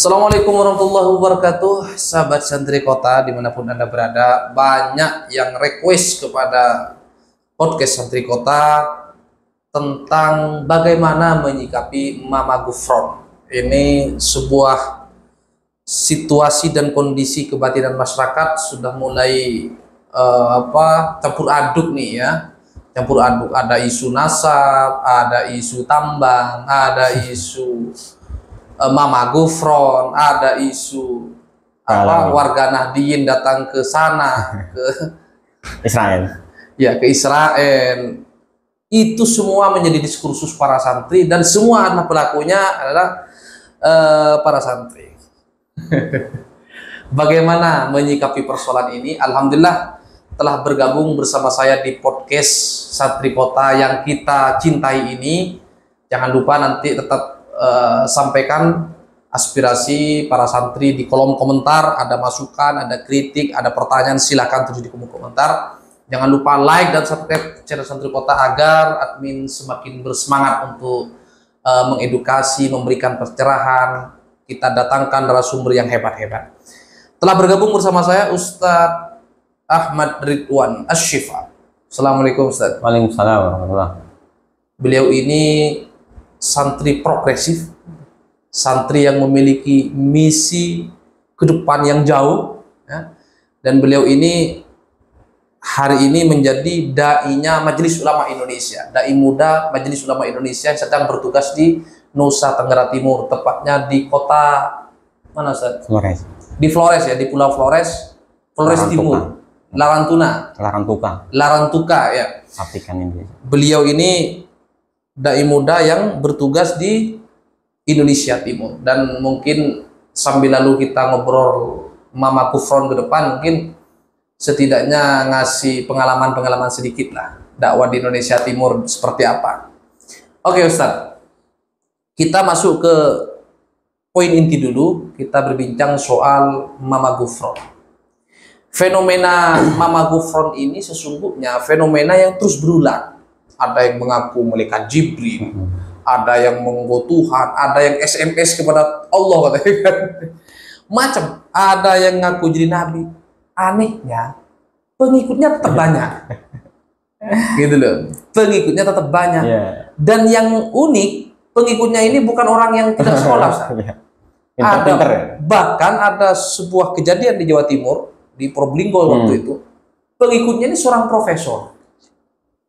Assalamualaikum warahmatullahi wabarakatuh, sahabat santri kota dimanapun Anda berada. Banyak yang request kepada podcast santri kota tentang bagaimana menyikapi Mama Gufron. Ini sebuah situasi dan kondisi kebatinan masyarakat sudah mulai campur aduk nih ya. Campur aduk, ada isu nasab, ada isu tambang, ada isu Mama Gufron, ada isu warga Nahdien datang ke sana, ke Israel. Ya, ke Israel. Itu semua menjadi diskursus para santri dan semua anak pelakunya adalah para santri. Bagaimana menyikapi persoalan ini? Alhamdulillah telah bergabung bersama saya di podcast Santri Kota yang kita cintai ini. Jangan lupa nanti tetap sampaikan aspirasi para santri di kolom komentar. Ada masukan, ada kritik, ada pertanyaan, silahkan tulis di kolom komentar. Jangan lupa like dan subscribe channel Santri Kota agar admin semakin bersemangat untuk mengedukasi, memberikan pencerahan. Kita datangkan narasumber yang hebat-hebat. Telah bergabung bersama saya Ustadz Ahmad Ridwan Asy-Syifa. Assalamualaikum Ustadz. Waalaikumsalam warahmatullahi. Beliau ini santri progresif, santri yang memiliki misi ke depan yang jauh ya. Dan beliau ini hari ini menjadi dai-nya Majelis Ulama Indonesia, dai muda Majelis Ulama Indonesia yang sedang bertugas di Nusa Tenggara Timur, tepatnya di kota mana Ustaz? Flores. Di Flores ya, di Pulau Flores, Flores Timur, Larantuka ya. Sapikan Indonesia. Beliau ini dai muda yang bertugas di Indonesia Timur, dan mungkin sambil lalu kita ngobrol Mama Gufron ke depan, mungkin setidaknya ngasih pengalaman sedikit lah dakwah di Indonesia Timur seperti apa. Oke Ustadz, kita masuk ke poin inti dulu. Kita berbincang soal Mama Gufron. Fenomena Mama Gufron ini sesungguhnya fenomena yang terus berulang. Ada yang mengaku malaikat Jibril, ada yang mengaku Tuhan, ada yang SMS kepada Allah katanya. Macam ada yang ngaku jadi nabi. Anehnya pengikutnya tetap banyak. Gitu loh. Pengikutnya tetap banyak. Yeah. Dan yang unik, pengikutnya ini bukan orang yang tidak sekolah. Bahkan ada sebuah kejadian di Jawa Timur, di Probolinggo waktu itu. Pengikutnya ini seorang profesor.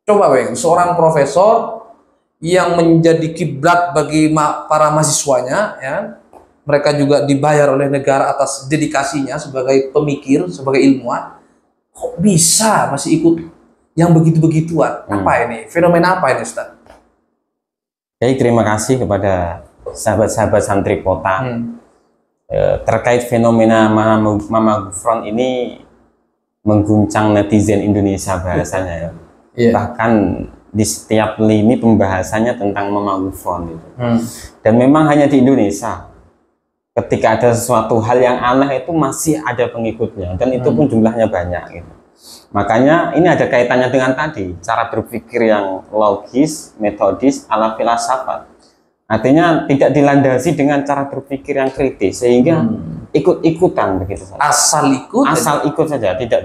Coba Bang, seorang profesor yang menjadi kiblat bagi para mahasiswanya ya. Mereka juga dibayar oleh negara atas dedikasinya sebagai pemikir, sebagai ilmuwan. Kok bisa masih ikut yang begitu-begituan? Apa ini? Fenomena apa ini, Ustaz? Jadi terima kasih kepada sahabat-sahabat santri kota. Terkait fenomena Mama Gufron ini mengguncang netizen Indonesia bahasanya ya. Yeah. Bahkan di setiap lini pembahasannya tentang Mama Gufron itu. Dan memang hanya di Indonesia ketika ada sesuatu hal yang aneh itu masih ada pengikutnya, dan itu pun jumlahnya banyak gitu. Makanya ini ada kaitannya dengan tadi cara berpikir yang logis, metodis, ala filsafat. Artinya tidak dilandasi dengan cara berpikir yang kritis, sehingga ikut-ikutan begitu saja. Asal ikut saja, tidak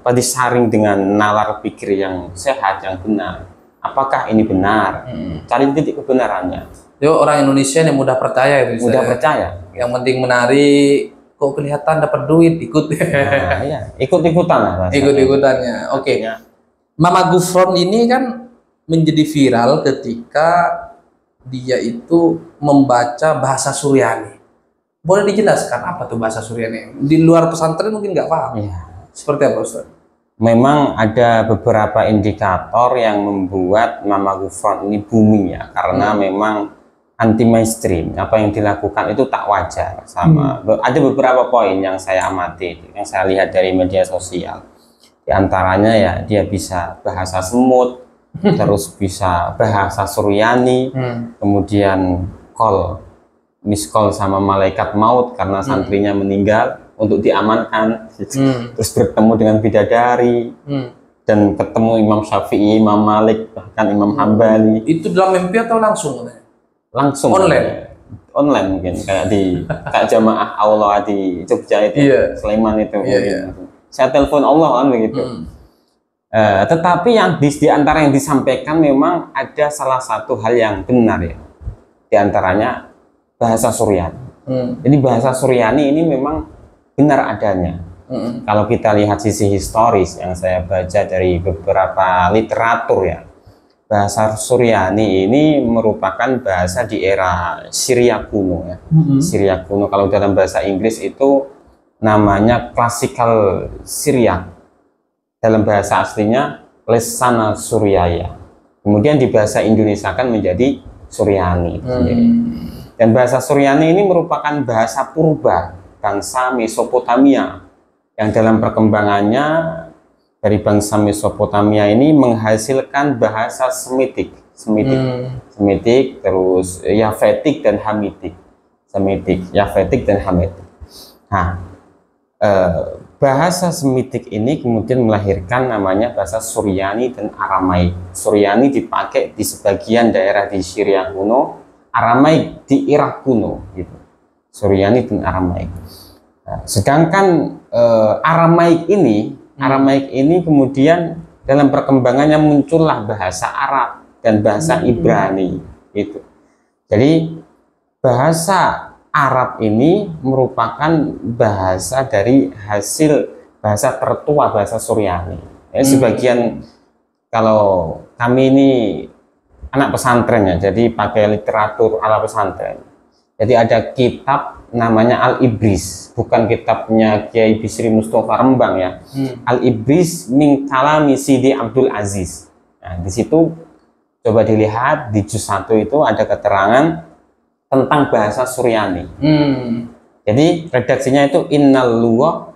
disaring dengan nalar pikir yang sehat, yang benar. Apakah ini benar? Cari titik kebenarannya. Yo, orang Indonesia yang mudah percaya itu. Mudah percaya. Yang penting menari, kok kelihatan dapat duit, ikut. Nah, iya. Ikut-ikutan lah. Ikut-ikutannya. Oke. Mama Gufron ini kan menjadi viral ketika dia itu membaca bahasa Suryani. Boleh dijelaskan apa tuh bahasa Suryani? Di luar pesantren mungkin nggak paham. Iya. Seperti apa Ustaz? Memang ada beberapa indikator yang membuat Mama Gufron ini booming ya, karena memang anti mainstream. Apa yang dilakukan itu tak wajar. Ada beberapa poin yang saya amati, yang saya lihat dari media sosial. Di antaranya ya dia bisa bahasa semut, terus bisa bahasa Suryani, kemudian miss call sama malaikat maut karena santrinya meninggal untuk diamankan, terus bertemu dengan bidadari, dan ketemu Imam Syafi'i, Imam Malik, bahkan Imam Hambali. Itu dalam mimpi atau langsung? Langsung. Online? online mungkin kayak jamaah Allah di Jogja itu, Sleman itu. Saya telepon Allah kan begitu. Tetapi yang di antara yang disampaikan memang ada salah satu hal yang benar ya. Di antaranya bahasa Suryani. Jadi bahasa Suryani ini memang benar adanya. Kalau kita lihat sisi historis yang saya baca dari beberapa literatur ya, bahasa Suryani ini merupakan bahasa di era Syria kuno ya. Syria kuno, kalau dalam bahasa Inggris itu namanya Classical Syriac. Dalam bahasa aslinya Lesana Suryaya. Kemudian di bahasa Indonesia kan menjadi Suryani sendiri. Dan bahasa Suryani ini merupakan bahasa purba bangsa Mesopotamia yang dalam perkembangannya dari bangsa Mesopotamia ini menghasilkan bahasa Semitik, terus Yafetik dan Hamitik, Yafetik dan Hamitik. Nah, bahasa Semitik ini kemudian melahirkan namanya bahasa Suryani dan Aramaik. Suryani dipakai di sebagian daerah di Syria kuno, Aramaik di Irak kuno, gitu. Suryani dan Aramaik. Nah, sedangkan Aramaik ini kemudian dalam perkembangannya muncullah bahasa Arab dan bahasa Ibrani itu. Jadi bahasa Arab ini merupakan bahasa dari hasil bahasa tertua bahasa Suryani. Sebagian, kalau kami ini anak pesantren ya, jadi pakai literatur ala pesantren. Jadi ada kitab namanya Al-Ibris, bukan kitabnya Kiai Bisri Mustafa Rembang ya. Al-Ibris min kalami Sidi Abdul Aziz. Nah, di situ coba dilihat di juz 1 itu ada keterangan tentang bahasa Suryani. Jadi redaksinya itu innal lugha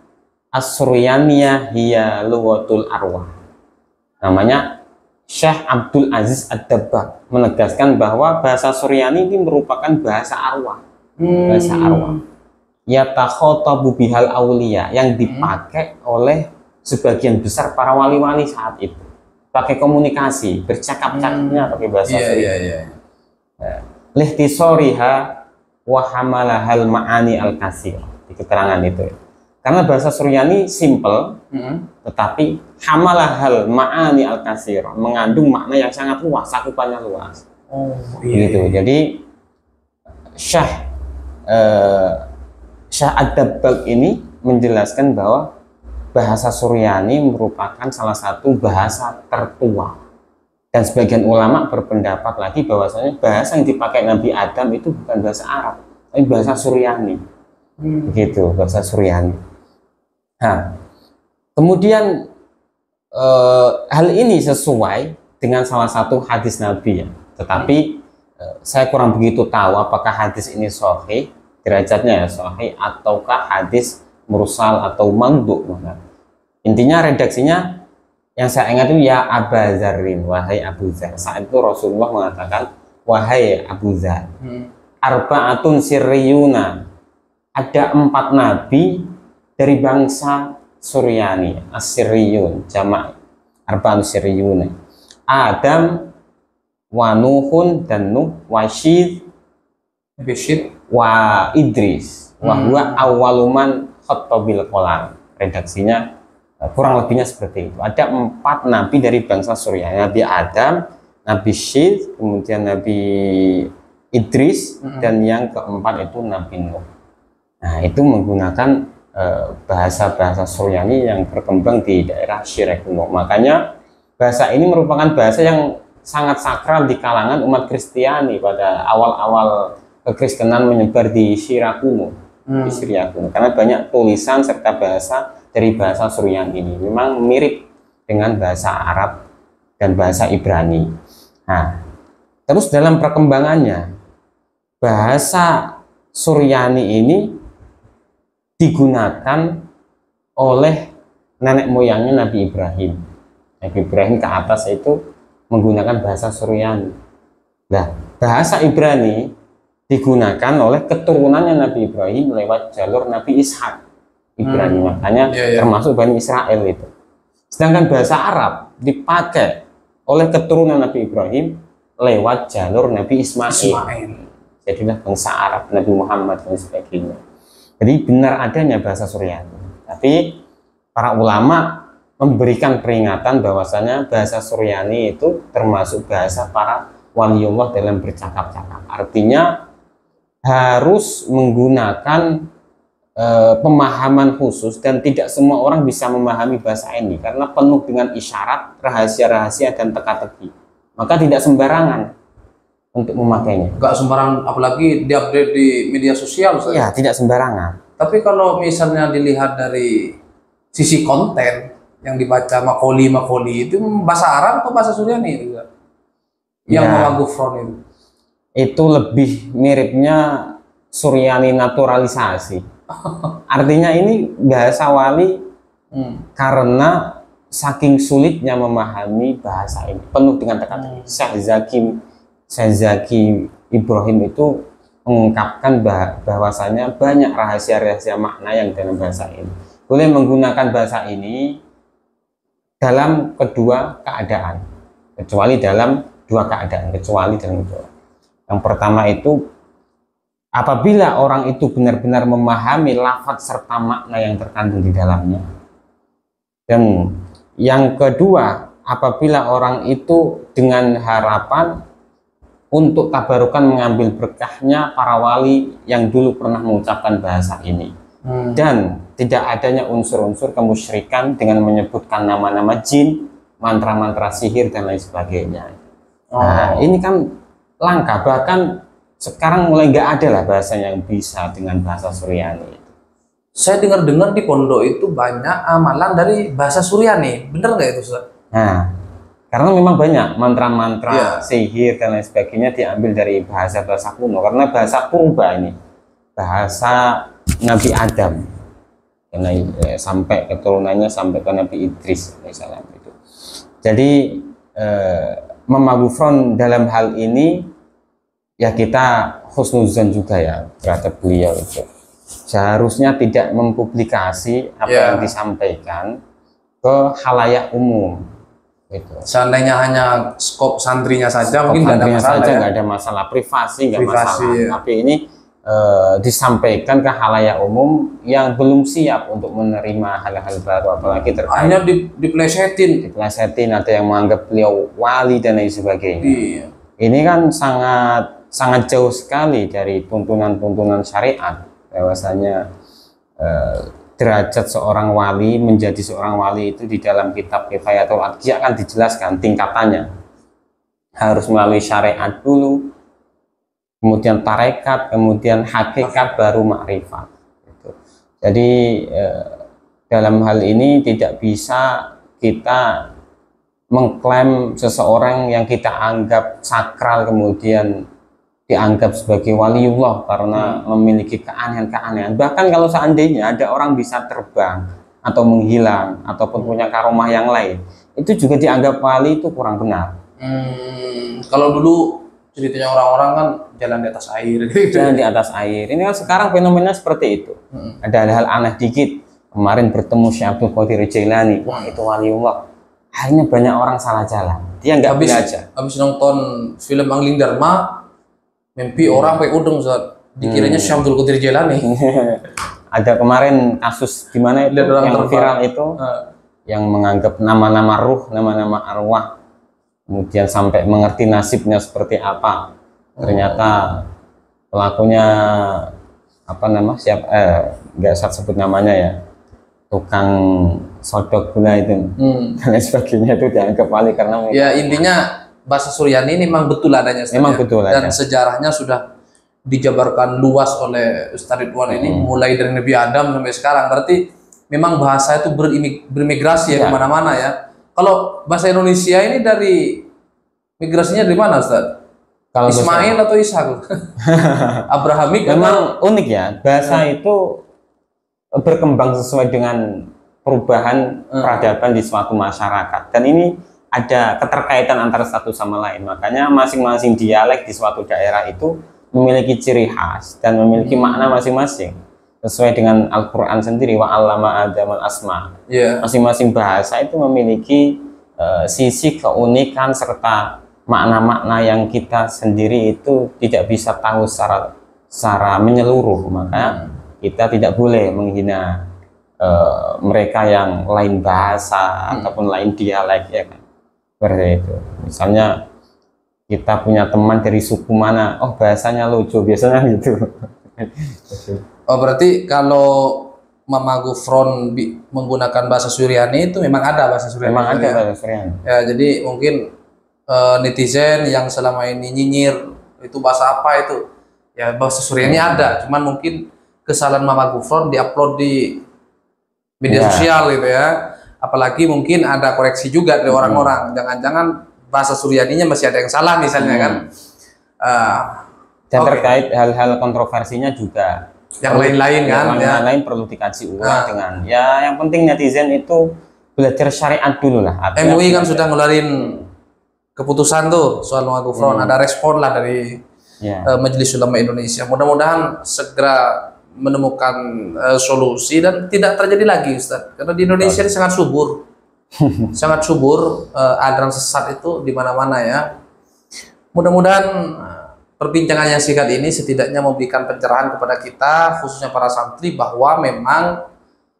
as-suryaniyah hiya lughatul arwah. Namanya Syekh Abdul Aziz Ad-Dabbagh menegaskan bahwa bahasa Suryani ini merupakan bahasa arwah. Bahasa arwah. Yatakhotabu bihal auliya, yang dipakai oleh sebagian besar para wali-wali saat itu. Pakai komunikasi, bercakap-cakapnya pakai bahasa Suryani. Lihtisoriha wa hamalahal ma'ani al-kasir, di keterangan itu. Karena bahasa Suryani simple, tetapi hamalahal ma'ani al-kasir, mengandung makna yang sangat luas, cakupannya luas. Gitu. Jadi Syekh Ad-Dabbagh ini menjelaskan bahwa bahasa Suryani merupakan salah satu bahasa tertua. Dan sebagian ulama berpendapat lagi bahwasanya bahasa yang dipakai Nabi Adam itu bukan bahasa Arab, tapi bahasa Suryani. Begitu, bahasa Suryani. Nah, kemudian hal ini sesuai dengan salah satu hadis Nabi ya. Tetapi saya kurang begitu tahu apakah hadis ini sahih, derajatnya ya sahih, ataukah hadis mursal atau mangdu. Intinya redaksinya yang saya ingat itu ya Aba Zarrin, wahai Abu Zar. Saat itu Rasulullah mengatakan, wahai Abu Zar, arba'atun sirriyuna, ada 4 nabi dari bangsa Suryani, as-sirriyun, jamak arba'atun sirriyuna, Adam wa Nuhun, dan Nuh, wa Syid wa Idris, wa huwa awwaluman khattabil qalam. Redaksinya kurang lebihnya seperti itu. Ada 4 nabi dari bangsa Suryani, Nabi Adam, Nabi Syed, kemudian Nabi Idris, dan yang keempat itu Nabi Nuh. Nah, itu menggunakan bahasa-bahasa Suryani yang berkembang di daerah Syria kuno. Makanya bahasa ini merupakan bahasa yang sangat sakral di kalangan umat Kristiani pada awal-awal kekristenan menyebar di Syria kuno, di Syria kuno. Karena banyak tulisan serta bahasa dari bahasa Suryani ini memang mirip dengan bahasa Arab dan bahasa Ibrani. Nah, terus dalam perkembangannya bahasa Suryani ini digunakan oleh nenek moyangnya Nabi Ibrahim. Nabi Ibrahim ke atas itu menggunakan bahasa Suryani. Nah, bahasa Ibrani digunakan oleh keturunannya Nabi Ibrahim lewat jalur Nabi Ishak. Ibrani, makanya termasuk Bani Israel itu. Sedangkan bahasa Arab dipakai oleh keturunan Nabi Ibrahim lewat jalur Nabi Ismail. jadilah bangsa Arab, Nabi Muhammad dan sebagainya. Jadi benar adanya bahasa Suryani, tapi para ulama memberikan peringatan bahwasanya bahasa Suryani itu termasuk bahasa para waliullah dalam bercakap-cakap. Artinya harus menggunakan pemahaman khusus, dan tidak semua orang bisa memahami bahasa ini karena penuh dengan isyarat, rahasia-rahasia dan teka-teki. Maka tidak sembarangan untuk memakainya. Nggak sembarangan, apalagi diupdate di media sosial. Ya, tidak sembarangan. Tapi kalau misalnya dilihat dari sisi konten yang dibaca makoli itu bahasa Arab atau bahasa Suryani itu? Yang Mama Gufron itu? Itu lebih miripnya Suryani naturalisasi. Artinya ini bahasa wali karena saking sulitnya memahami bahasa ini, penuh dengan teka-teki. Syekh Zaki Ibrahim itu mengungkapkan bahwasanya banyak rahasia-rahasia makna yang dalam bahasa ini. Boleh menggunakan bahasa ini dalam kedua keadaan, kecuali dalam dua keadaan, yang pertama itu apabila orang itu benar-benar memahami lafaz serta makna yang terkandung di dalamnya. Dan yang kedua, apabila orang itu dengan harapan untuk tabarukan mengambil berkahnya para wali yang dulu pernah mengucapkan bahasa ini. Dan tidak adanya unsur-unsur kemusyrikan dengan menyebutkan nama-nama jin, mantra-mantra sihir dan lain sebagainya. Nah, ini kan langka, bahkan sekarang mulai nggak ada lah bahasanya yang bisa dengan bahasa Suryani. Saya dengar-dengar di pondok itu banyak amalan dari bahasa Suryani, bener nggak itu, Ustaz? Nah, karena memang banyak mantra-mantra sihir dan lain sebagainya diambil dari bahasa-bahasa kuno, karena bahasa purba ini, bahasa Nabi Adam, karena sampai keturunannya sampai ke Nabi Idris misalnya itu. Jadi Mama Gufron dalam hal ini ya kita husnuzan juga ya terhadap beliau itu. Seharusnya tidak mempublikasi apa yang disampaikan ke khalayak umum. Gitu. Seandainya hanya skop santrinya saja, mungkin nggak ada masalah. Nggak ada masalah, privasi nggak masalah. Tapi ini disampaikan ke khalayak umum yang belum siap untuk menerima hal-hal baru, apalagi terkait. Hanya diplesetin. Ada yang menganggap beliau wali dan lain sebagainya. Ini kan sangat jauh sekali dari tuntunan-tuntunan syariat, bahwasanya derajat seorang wali menjadi seorang wali itu di dalam kitab Kifayatul Atqiya kan dijelaskan tingkatannya, harus melalui syariat dulu, kemudian tarekat, kemudian hakikat, baru makrifat gitu. Jadi dalam hal ini tidak bisa kita mengklaim seseorang yang kita anggap sakral kemudian dianggap sebagai waliullah karena memiliki keanehan-keanehan. Bahkan kalau seandainya ada orang bisa terbang atau menghilang ataupun punya karomah yang lain, itu juga dianggap wali, itu kurang benar. Kalau dulu ceritanya orang-orang kan jalan di atas air gitu. Jalan di atas air. Ini kan sekarang fenomena seperti itu. Ada hal-hal aneh dikit. Kemarin bertemu Syekh Abdul Qadir Jailani, wah itu waliullah. Akhirnya banyak orang salah jalan. Dia nggak belajar. Habis nonton film Angling Dharma, mimpi orang pakai udeng, Ustaz. Dikiranya Syekh Abdul Qadir Jailani. Ada kemarin kasus di mana itu yang viral itu, yang menganggap nama-nama ruh, nama-nama arwah, kemudian sampai mengerti nasibnya seperti apa. Ternyata pelakunya apa nama nggak usah sebut namanya ya, tukang sodok gula itu dan sebagainya, itu dianggap wali karena ya intinya bahasa Suryani ini memang betul adanya, memang betul dan sejarahnya sudah dijabarkan luas oleh Ustaz Ridwan ini mulai dari Nabi Adam sampai sekarang. Berarti memang bahasa itu bermigrasi ya kemana-mana ya. Kalau bahasa Indonesia ini dari migrasinya dari mana, Ustaz? Kalau Ismail atau Ishak? Abrahamik memang unik ya, bahasa itu berkembang sesuai dengan perubahan peradaban di suatu masyarakat, dan ini ada keterkaitan antara satu sama lain. Makanya masing-masing dialek di suatu daerah itu memiliki ciri khas dan memiliki makna masing-masing sesuai dengan Al-Quran sendiri, wa 'allama Adamal asma. Masing-masing bahasa itu memiliki sisi keunikan serta makna-makna yang kita sendiri itu tidak bisa tahu secara menyeluruh, maka kita tidak boleh menghina mereka yang lain bahasa ataupun lain dialek, ya kan, seperti itu. Misalnya kita punya teman dari suku mana, oh bahasanya lucu, biasanya gitu. Oh, berarti kalau Mama Gufron menggunakan bahasa Suryani itu memang ada bahasa Suryani. Memang ada bahasa Suryani. Ya, jadi mungkin netizen yang selama ini nyinyir itu bahasa apa itu, ya bahasa Suryani ada, cuman mungkin kesalahan Mama Gufron diupload di media sosial gitu ya. Apalagi mungkin ada koreksi juga dari orang-orang, jangan-jangan bahasa Suryaninya masih ada yang salah misalnya kan. Dan terkait hal-hal kontroversinya juga yang lain-lain kan, yang lain perlu dikaji ulang dengan ya, yang penting netizen itu belajar syariat dulu lah. MUI kan sudah ngeluarin keputusan tuh soal Mama Gufron, ada respon lah dari Majelis Ulama Indonesia. Mudah-mudahan segera menemukan solusi dan tidak terjadi lagi, Ustaz, karena di Indonesia ini sangat subur. Sangat subur aliran sesat itu di mana-mana ya. Mudah-mudahan perbincangan yang singkat ini setidaknya memberikan pencerahan kepada kita, khususnya para santri, bahwa memang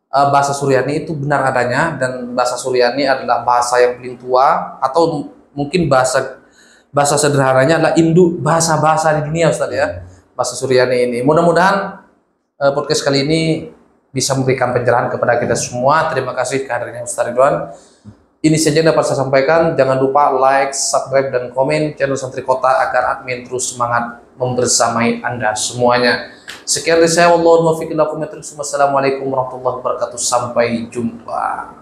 bahasa Suryani itu benar adanya, dan bahasa Suryani adalah bahasa yang paling tua, atau mungkin bahasa sederhananya adalah induk bahasa-bahasa di dunia, Ustaz ya, bahasa Suryani ini. Mudah-mudahan podcast kali ini bisa memberikan pencerahan kepada kita semua. Terima kasih kehadirannya Ustaz Ridwan. Ini saja yang dapat saya sampaikan. Jangan lupa like, subscribe, dan komen channel Santri Kota agar admin terus semangat membersamai Anda semuanya. Sekian dari saya, wassalamualaikum warahmatullahi wabarakatuh. Sampai jumpa.